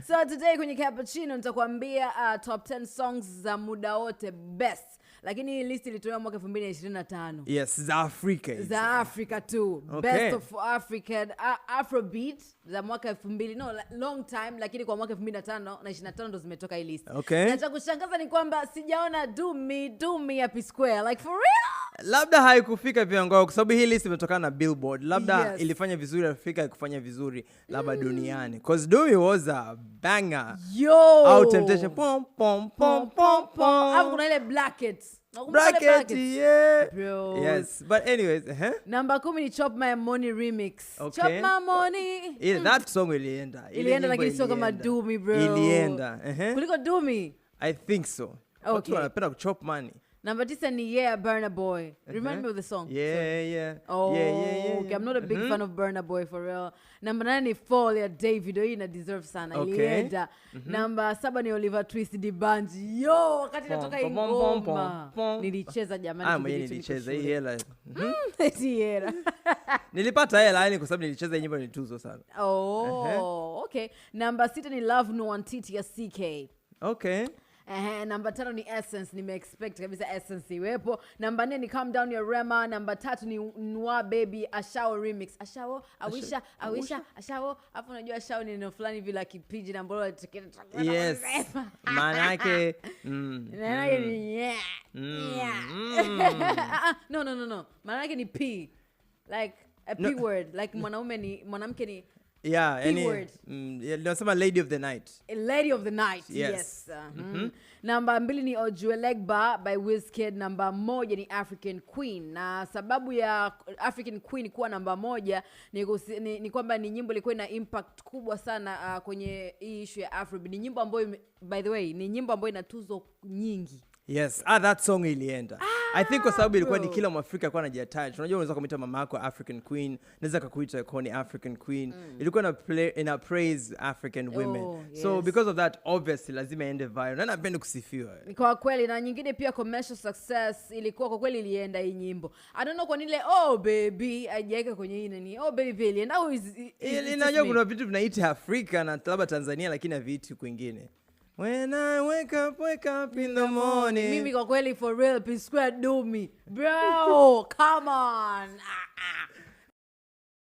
So today kwenye Cappuccino nitakwambia top 10 songs za muda wote best. Lakini hii list ilitolewa mwaka 2025. Yes, za Afrika. Za Africa too. Okay. Best of African Afrobeat za mwaka 2000. No, long time, lakini kwa mwaka 2005 na 25 ndo zimetoka hii list. Okay. Na cha kushangaza ni kwamba sijaona Do Me ya P-Square. Like for real? Labda haikufika viwango kwa sababu hii list imetokana na Billboard. Labda ilifanya vizuri Afrika, ikufanya vizuri labda duniani. Cause Do Me was a banger. Yo. Out Temptation. Pom pom pom pom pom. Hapo kuna ile Blackets. Bracket, yeah. Bro. Yes, but anyways, Number 10 ni Chop My Money remix. Okay. Chop My Money. That song ilienda. Ilienda lakini sio kama Do Me, bro. Ilienda. Kuliko Do Me? I think so. Okay. Watu wanapenda kuchop money. Number 9 ni Yeah, Burna Boy. Remind me of the song. Yeah. Oh, yeah. Okay. I'm not a big fan of Burna Boy for real. Number 9 ni Fall ya David. Hii ina deserve sana. Okay. Ilienda. Number 7 ni Oliver Twist Dibanji. Yo, wakati natoka ingoma. Nilicheza jamani. Mwenye nilicheza hii hela. Hii hela. Nilipata hela yani kwa sababu nilicheza hii nyimbo ni tuzo sana. Oh, okay. Number 6 ni Love No Antiti ya CK. Okay. Number 5 ni Essence, nime-expect kabisa Essence iwepo. Number 4 ni Calm Down ya Rema. Number 3 ni Nwa Baby Ashao remix. Ashao, Awisha, Ashao. Hapo unajua Ashao ni neno fulani vile kipiji na mbolo atakena. Yes. Maana yake No. Maana yake ni P. Like a P word. Like mwanamke ni yeah, nasema Lady of the Night. A Lady of the Night. Yes. Number 2 ni Ojuelegba by Wizkid. Number 1 ni African Queen. Na sababu ya African Queen kuwa number 1 ni kwamba ni nyimbo ilikuwa ina impact kubwa sana kwenye hii issue ya Afrobeat. Ni nyimbo ambayo, by the way, ni nyimbo ambayo ina tuzo nyingi. Yes, that song ilienda. I think kwa sababu ilikuwa ni kila Mwafrika alikuwa anajiattach. Unajua unaweza kumuita mama yako African Queen, naweza kukuita Connie African Queen. Ilikuwa ina praise African women. Yes. So because of that obviously lazima ende viral. Na napenda kusifiwa. Kwa kweli, na nyingine pia commercial success ilikuwa kwa kweli ilienda hii nyimbo. I don't know kwa nile baby haijaika kwenye hii nani. Baby ilienda au inajua kuna vitu vinaita Afrika na labda Tanzania lakini haviiti kwingine. When I wake up in the morning. Mimi kwa kweli for real P-Square Do Me. Bro, come on.